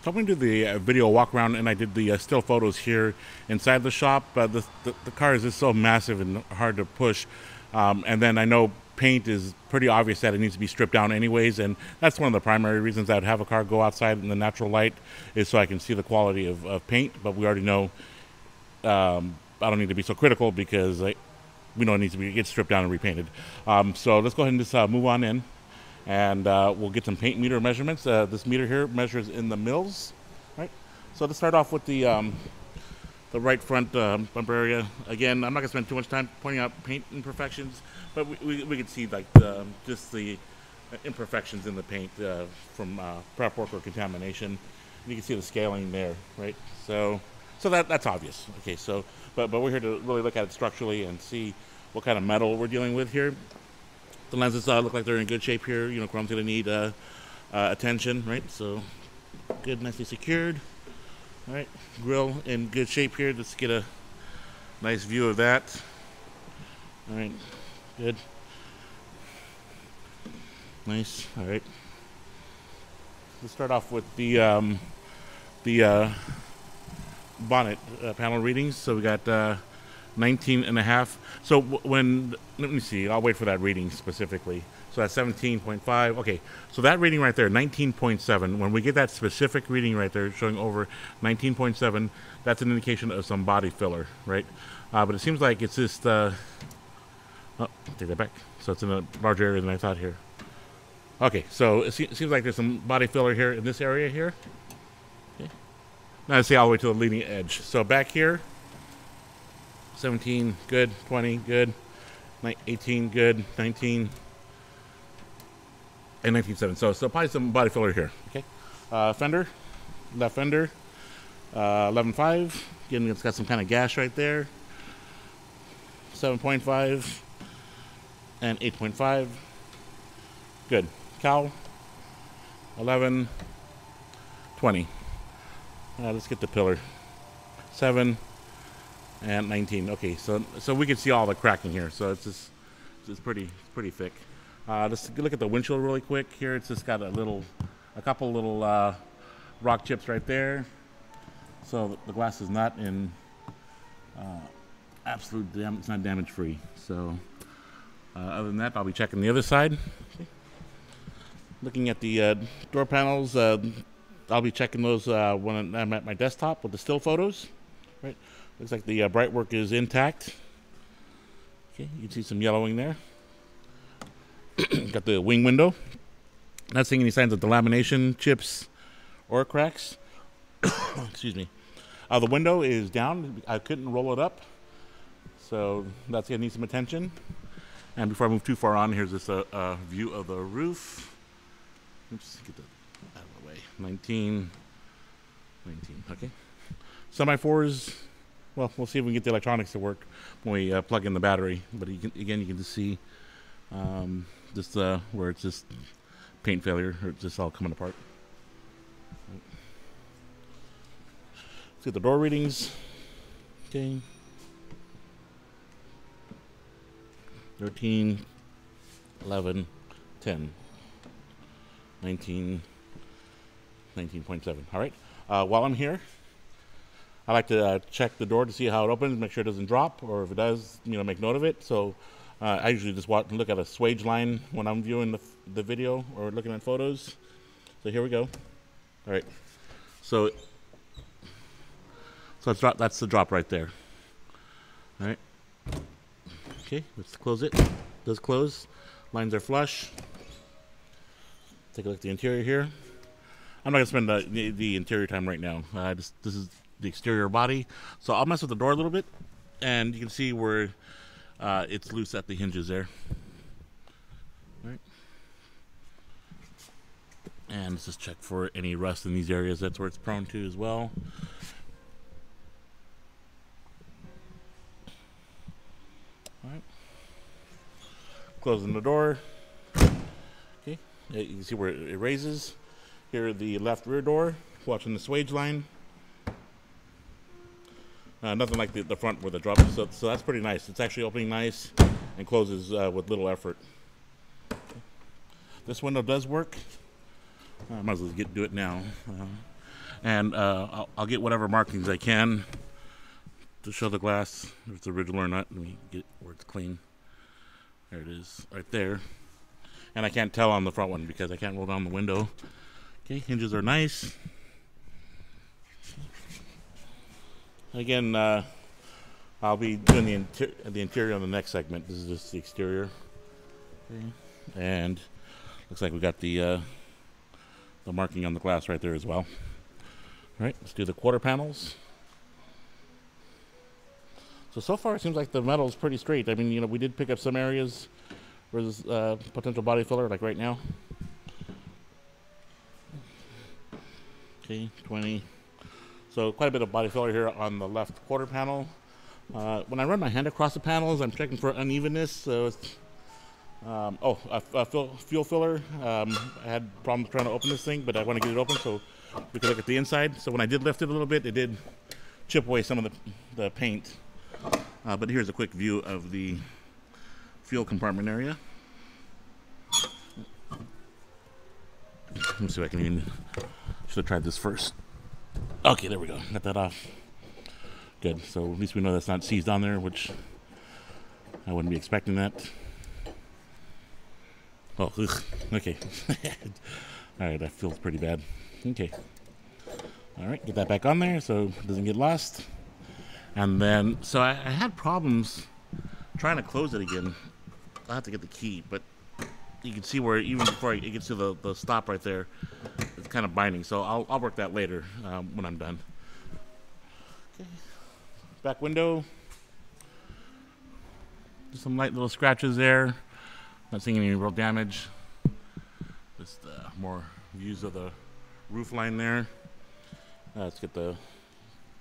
So I'm going to do the video walk around, and I did the still photos here inside the shop. The car is just so massive and hard to push. And then I know paint is pretty obvious that it needs to be stripped down anyways, and that's one of the primary reasons I'd have a car go outside in the natural light, is so I can see the quality of paint. But we already know I don't need to be so critical, because we know it needs to get stripped down and repainted. So let's go ahead and just move on in, and we'll get some paint meter measurements. This meter here measures in the mils, right? So let's start off with the right front bumper area. Again, I'm not gonna spend too much time pointing out paint imperfections, but we can see like just the imperfections in the paint from prep work or contamination. You can see the scaling there, right? So that's obvious. Okay, so but we're here to really look at it structurally and see what kind of metal we're dealing with here. The lenses look like they're in good shape here. You know, chrome's gonna need attention, right? So good, nicely secured. All right, grill in good shape here. Let's get a nice view of that. All right, good, nice. All right, let's start off with the bonnet panel readings. So we got 19 and a half. So when, let me see, I'll wait for that reading specifically. So that's 17.5. Okay, so that reading right there, 19.7. When we get that specific reading right there showing over 19.7, that's an indication of some body filler, right? But it seems like it's just, oh, take that back. So it's in a larger area than I thought here. Okay, so it seems like there's some body filler here in this area here. Okay. Now let's see all the way to the leading edge. So back here, 17, good, 20, good, 18, good, 19, and 19.7. So probably some body filler here. Okay. Fender, left fender, 11.5. Again, it's got some kind of gash right there. 7.5 and 8.5. Good. Cowl, 11, 20. Let's get the pillar. 7 and 19. Okay, so we can see all the cracking here. So it's just pretty thick. Let's look at the windshield really quick here. It's just got a couple little rock chips right there. So the glass is not in absolute damage. It's not damage free. So other than that, I'll be checking the other side. Okay. Looking at the door panels, I'll be checking those when I'm at my desktop with the still photos. Right. Looks like the bright work is intact. Okay, you can see some yellowing there. Got the wing window. Not seeing any signs of delamination, chips, or cracks. Excuse me. The window is down. I couldn't roll it up, so that's gonna need some attention. And before I move too far on, here's this view of the roof. Oops, get that out of the way. 19. Okay. Semi-4s. Well, we'll see if we can get the electronics to work when we plug in the battery. But you can just see just where it's just paint failure, or it's just all coming apart. Let's get the door readings. Okay. 13, 11, 10, 19, 19.7. All right. While I'm here, I like to check the door to see how it opens, make sure it doesn't drop, or if it does, make note of it. So I usually just look at a swage line when I'm viewing the video or looking at photos. So here we go. All right. So it's drop. That's the drop right there. All right. Okay, let's close it. It does close. Lines are flush. Take a look at the interior here. I'm not gonna spend the interior time right now. This is the exterior body. So I'll mess with the door a little bit, and you can see where it's loose at the hinges there. All right. And let's just check for any rust in these areas. That's where it's prone to as well. All right. Closing the door. Okay. You can see where it raises. Here, the left rear door. Watching the swage line. Nothing like the front where the drop is. So that's pretty nice. It's actually opening nice and closes with little effort. Okay. This window does work. I might as well do it now. and I'll get whatever markings I can to show the glass if it's original or not. Let me get it where it's clean. There it is, right there. And I can't tell on the front one because I can't roll down the window. Okay, hinges are nice. Again, I'll be doing the interior on the next segment. This is just the exterior. Okay. And looks like we got the marking on the glass right there as well. All right, let's do the quarter panels. So far it seems like the metal is pretty straight. I mean, we did pick up some areas where there's potential body filler, like right now. Okay, 20. So quite a bit of body filler here on the left quarter panel. When I run my hand across the panels, I'm checking for unevenness. So it's, fuel filler. I had problems trying to open this thing, but I want to get it open so we can look at the inside. So when I did lift it a little bit, it did chip away some of the paint. But here's a quick view of the fuel compartment area. Let me see if I can should have tried this first. Okay, there we go. Got that off. Good. So at least we know that's not seized on there, which I wouldn't be expecting that. Oh, ugh. Okay. All right, that feels pretty bad. Okay. All right, get that back on there so it doesn't get lost. And then, so I had problems trying to close it again. I'll have to get the key, but you can see where even before it gets to the stop right there, it's kind of binding. So I'll work that later when I'm done. Okay. Back window. Just some light little scratches there. Not seeing any real damage. Just more views of the roof line there. Let's get the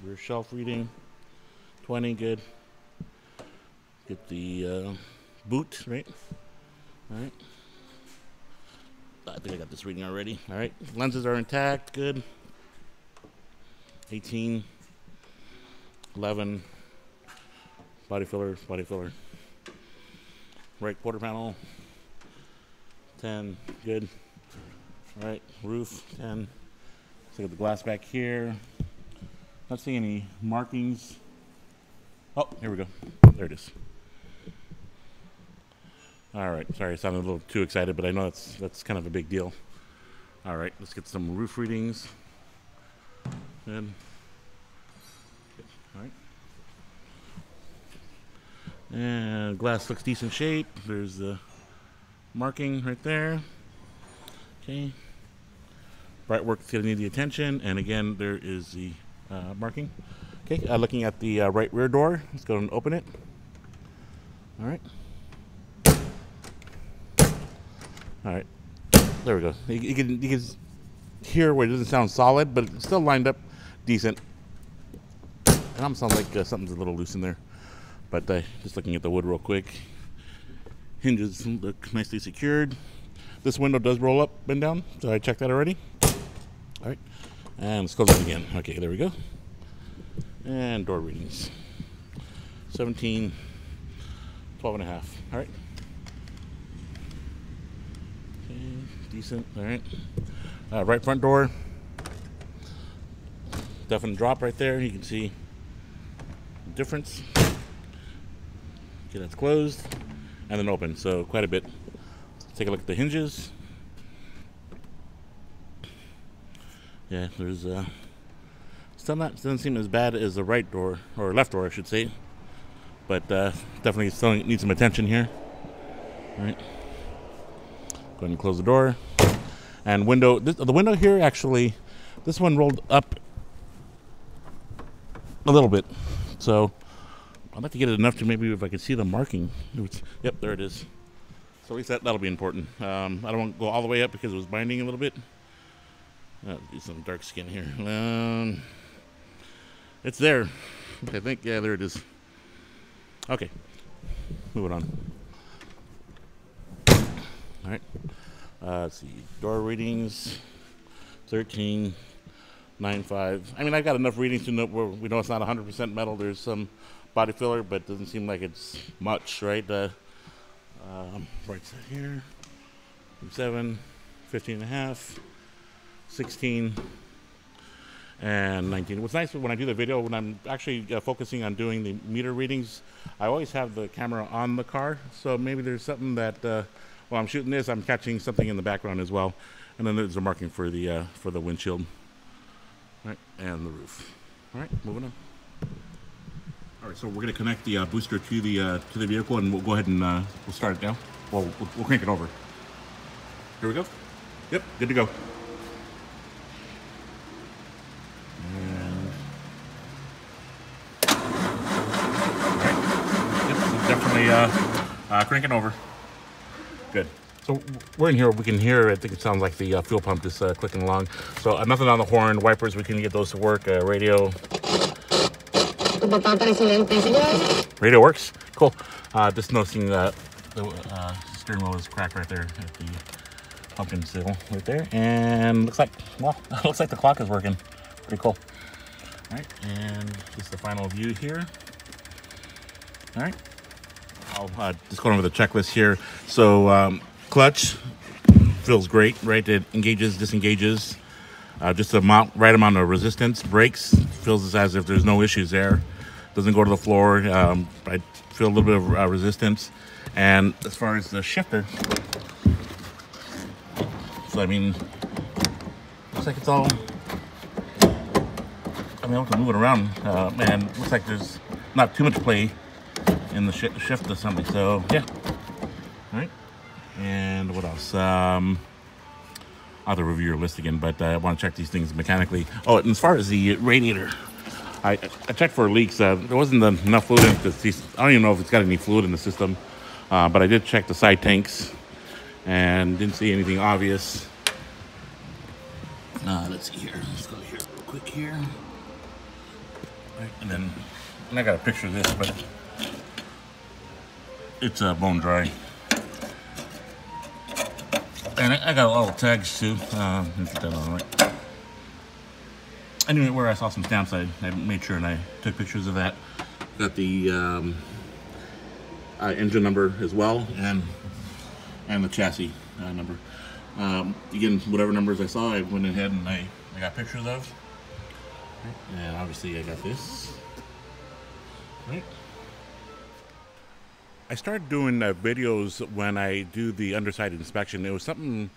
rear shelf reading. 20, good. Get the boot, right? All right. I think I got this reading already. All right. Lenses are intact, good. 18, 11. Body filler, body filler. Right quarter panel. 10, good. All right. Roof, 10. Let's get the glass back here. Not seeing any markings. Oh, here we go. There it is. All right. Sorry, I sounded a little too excited, but I know that's kind of a big deal. All right, let's get some roof readings. Good. All right. And glass looks decent shape. There's the marking right there. Okay. Bright work's gonna need the attention, and again, there is the marking. Okay, looking at the right rear door. Let's go and open it. All right. All right. There we go. You can hear where it doesn't sound solid, but it's still lined up decent. It almost sounds like something's a little loose in there. But just looking at the wood real quick. Hinges look nicely secured. This window does roll up and down, so I checked that already. All right. And let's close it again. Okay, there we go. And door readings. 17, 12 and a half. All right. Okay, decent. All right. Right front door. Definite drop right there. You can see the difference. Okay, that's closed and then open. So quite a bit. Let's take a look at the hinges. Yeah, there's still doesn't seem as bad as the right door, or left door I should say, but definitely still needs some attention here. All right, go ahead and close the door. And window, the window here actually, this one rolled up a little bit, so I'd like to get it enough to maybe if I could see the marking. Yep, there it is. So at least that'll be important. I don't want to go all the way up because it was binding a little bit. Do some dark skin here. It's there. I think, yeah, there it is. Okay, moving on. All right. Let's see. Door readings, 13, 9.5. I mean, I've got enough readings to know where we know it's not 100% metal. There's some body filler, but it doesn't seem like it's much, right? Right side here. 7, 15 and a half. 16, and 19. What's nice when I do the video, when I'm actually focusing on doing the meter readings, I always have the camera on the car. So maybe there's something that while I'm shooting this, I'm catching something in the background as well. And then there's a marking for the windshield, right, and the roof. All right, moving on. All right, so we're gonna connect the booster to the vehicle, and we'll go ahead and we'll start it now. Well, we'll crank it over. Here we go. Yep, good to go. And yep, definitely cranking over. Good. So we're in here. We can hear. I think it sounds like the fuel pump is clicking along. So nothing on the horn. Wipers. We can get those to work. Radio. Radio works. Cool. Just noticing that the steering wheel is cracked right there at the pumpkin seal right there, and looks like, well, looks like the clock is working. Pretty cool. All right, and just the final view here. All right, I'll just go over the checklist here. So clutch feels great, right? It engages, disengages. Just the right amount of resistance. Brakes feels as if there's no issues there. Doesn't go to the floor. I feel a little bit of resistance. And as far as the shifter, so I mean, looks like it's all, I mean, I can move it around, and looks like there's not too much play in the shift assembly. So yeah, all right. And what else? I'll have to review your list again, but I want to check these things mechanically. Oh, and as far as the radiator, I checked for leaks. There wasn't enough fluid in the, I don't even know if it's got any fluid in the system, but I did check the side tanks and didn't see anything obvious. Let's see here. Let's go here real quick here. Right, and I got a picture of this, but it's bone dry. And I got all the tags too. Let me get that on right. Anyway, where I saw some stamps, I made sure and I took pictures of that. Got the engine number as well, and the chassis number. Again, whatever numbers I saw, I went ahead and I got pictures of. And obviously I got this. Right. I started doing videos when I do the underside inspection. It was something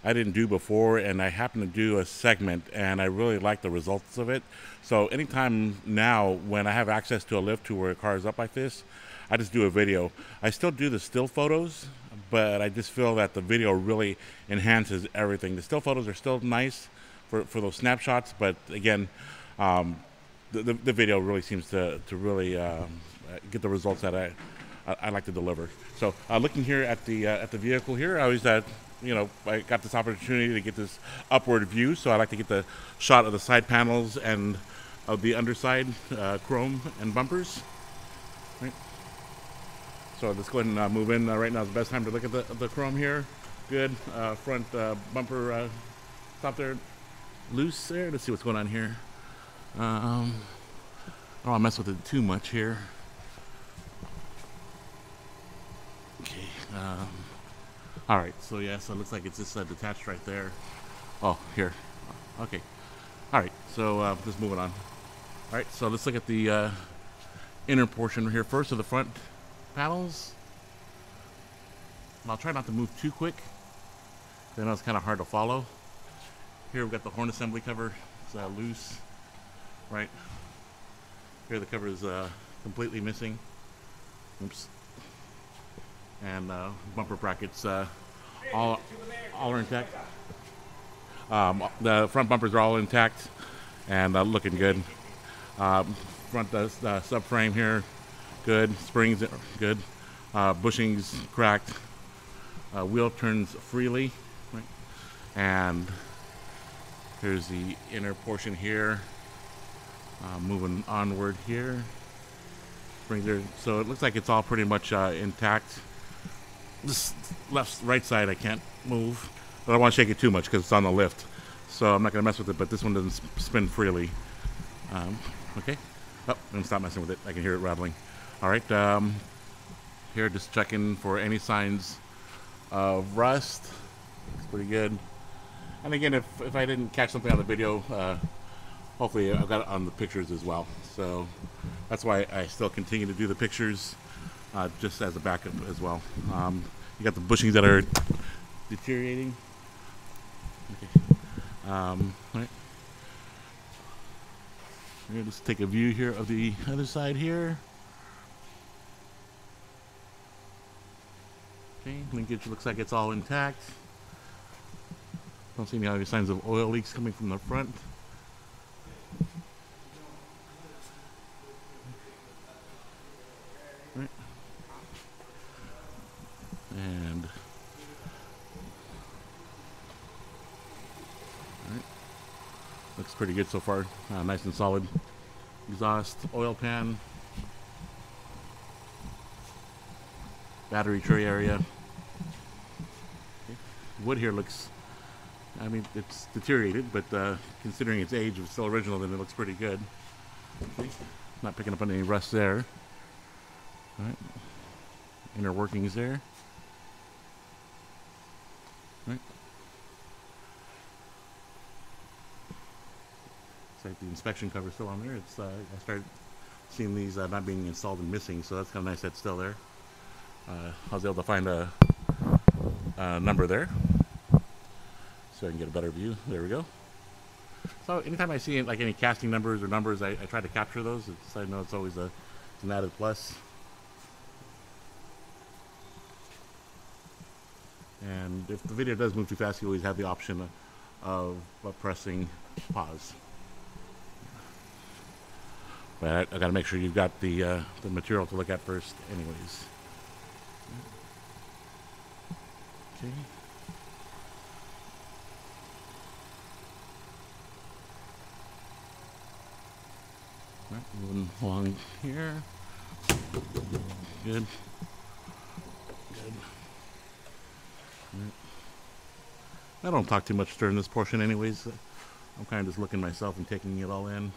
I didn't do before, and I happened to do a segment, and I really like the results of it. So anytime now when I have access to a lift to where a car is up like this, I just do a video. I still do the still photos, but I just feel that the video really enhances everything. The still photos are still nice for those snapshots, but again, the video really seems to really get the results that I like to deliver. So looking here at the vehicle here, I always you know, I got this opportunity to get this upward view, so I like to get the shot of the side panels and of the underside chrome and bumpers. Right. So let's go ahead and move in. Right now is the best time to look at the chrome here. Good. Front bumper top there loose there. Let's see what's going on here. I don't want to mess with it too much here. Okay. All right. So yeah. So it looks like it's just detached right there. Oh, here. Okay. All right. So just moving on. All right. So let's look at the inner portion here first of the front panels. I'll try not to move too quick. I know it's kind of hard to follow. Here we've got the horn assembly cover. It's loose. Right. Here the cover is completely missing. Oops. And bumper brackets all are intact. The front bumpers are all intact and looking good. Front subframe here, good. Springs good. Bushings cracked. Wheel turns freely. Right. And here's the inner portion here. Moving onward here. Springs there. So it looks like it's all pretty much intact. This right side I can't move, but I don't want to shake it too much because it's on the lift, so I'm not going to mess with it, but this one doesn't spin freely. Okay. Oh, I'm going to stop messing with it. I can hear it rattling. All right. Here just checking for any signs of rust. It's pretty good. And again, if I didn't catch something on the video hopefully I've got it on the pictures as well. So that's why I still continue to do the pictures, just as a backup as well. You got the bushings that are deteriorating. Okay. Right. We're gonna just take a view here of the other side here. Okay, linkage looks like it's all intact. Don't see any obvious signs of oil leaks coming from the front. Right. And right. Looks pretty good so far. Nice and solid. Exhaust, oil pan, battery tray area. Okay. Wood here looks, I mean, it's deteriorated, but considering its age, if it's still original, then it looks pretty good. Okay. Not picking up on any rust there. All right. Inner workings there. Right. Looks like the inspection cover is still on there. It's I started seeing these not being installed and missing, so that's kind of nice that's still there. I was able to find a number there, so I can get a better view. There we go. So anytime I see like any casting numbers or numbers, I try to capture those. I know it's always it's an added plus. And if the video does move too fast, you always have the option of pressing pause. But I got to make sure you've got the material to look at first, anyways. Okay. All right, moving along here. Good. Good. Right. I don't talk too much during this portion anyways. I'm kind of just looking myself and taking it all in.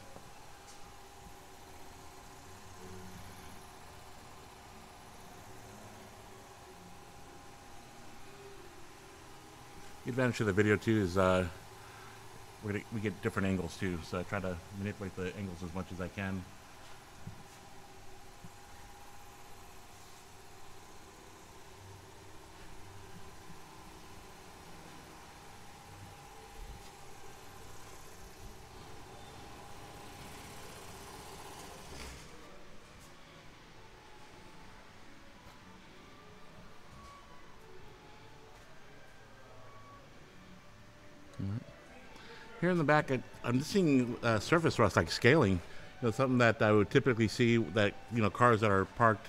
The advantage of the video too is we get different angles too, so I try to manipulate the angles as much as I can. Here in the back, I'm just seeing surface rust, like scaling. You know, something that I would typically see that cars that are parked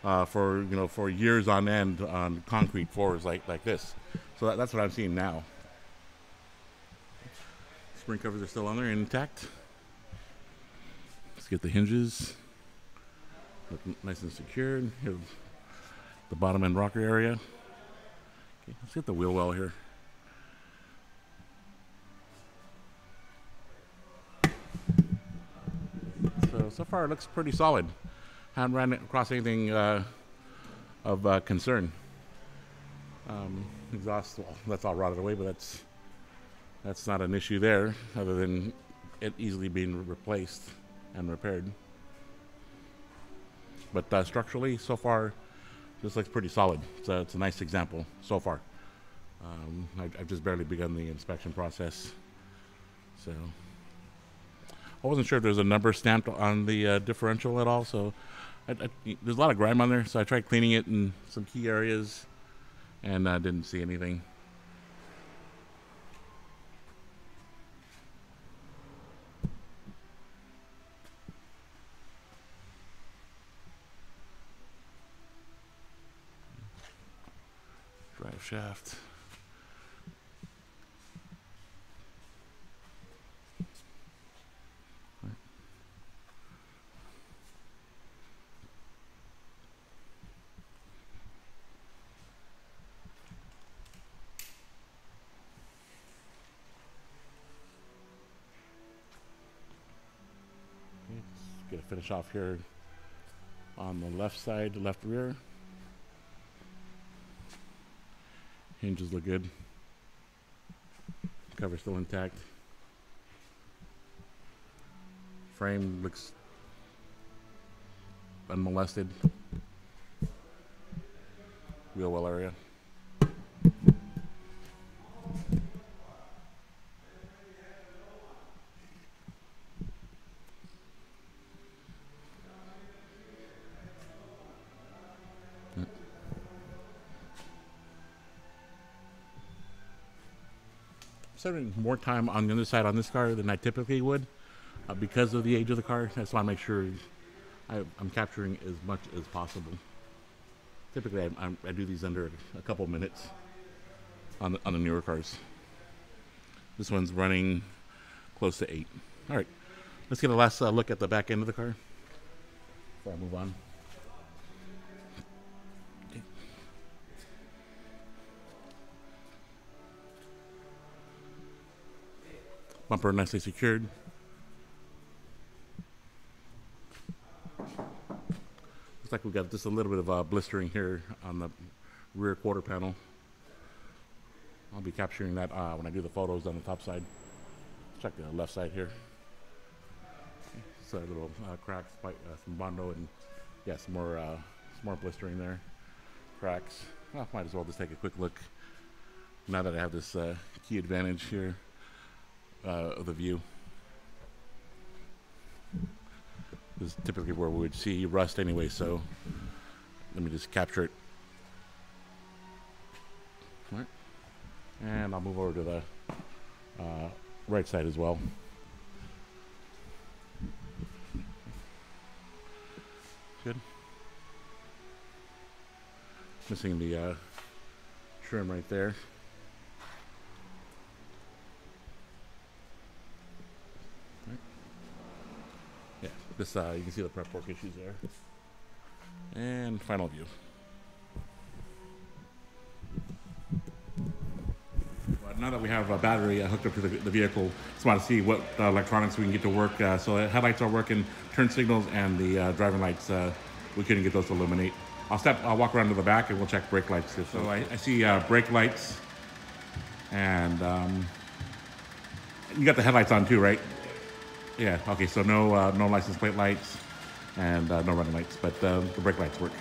for years on end on concrete floors like this. So that's what I'm seeing now. Spring covers are still on there, intact. Let's get the hinges. Look nice and secured. Here's the bottom end rocker area. Okay, let's get the wheel well here. So far it looks pretty solid. Haven't ran across anything of concern. Exhaust, well, that's all rotted away, but that's not an issue there, other than it easily being replaced and repaired. But structurally, so far, this looks pretty solid. So it's a nice example so far. I've just barely begun the inspection process, so. I wasn't sure if there's a number stamped on the differential at all, so there's a lot of grime on there, so I tried cleaning it in some key areas and didn't see anything. Drive shaft. Get a finish off here on the left side, the left rear. Hinges look good. Cover still intact. Frame looks unmolested. Wheel well area. Spending more time on the other side on this car than I typically would because of the age of the car. That's why I make sure I'm capturing as much as possible. Typically, I do these under a couple minutes on the newer cars. This one's running close to 8. All right, let's get a last look at the back end of the car before I move on. Okay. Bumper nicely secured. Looks like we got just a little bit of blistering here on the rear quarter panel. I'll be capturing that when I do the photos on the top side. Check the left side here. So a little cracks, some Bondo, and yeah, some more blistering there. Cracks. Well, might as well just take a quick look now that I have this key advantage here of the view. This is typically where we would see rust anyway, so let me just capture it. All right. And I'll move over to the right side as well. Good. Missing the trim right there. Right. Yeah, this you can see the prep work issues there. And final view. Now that we have a battery hooked up to the vehicle, just want to see what electronics we can get to work. So the headlights are working, turn signals, and the driving lights, we couldn't get those to illuminate. I'll walk around to the back and we'll check brake lights. So I see brake lights, and you got the headlights on too, right? Yeah, okay, so no license plate lights and no running lights, but the brake lights work.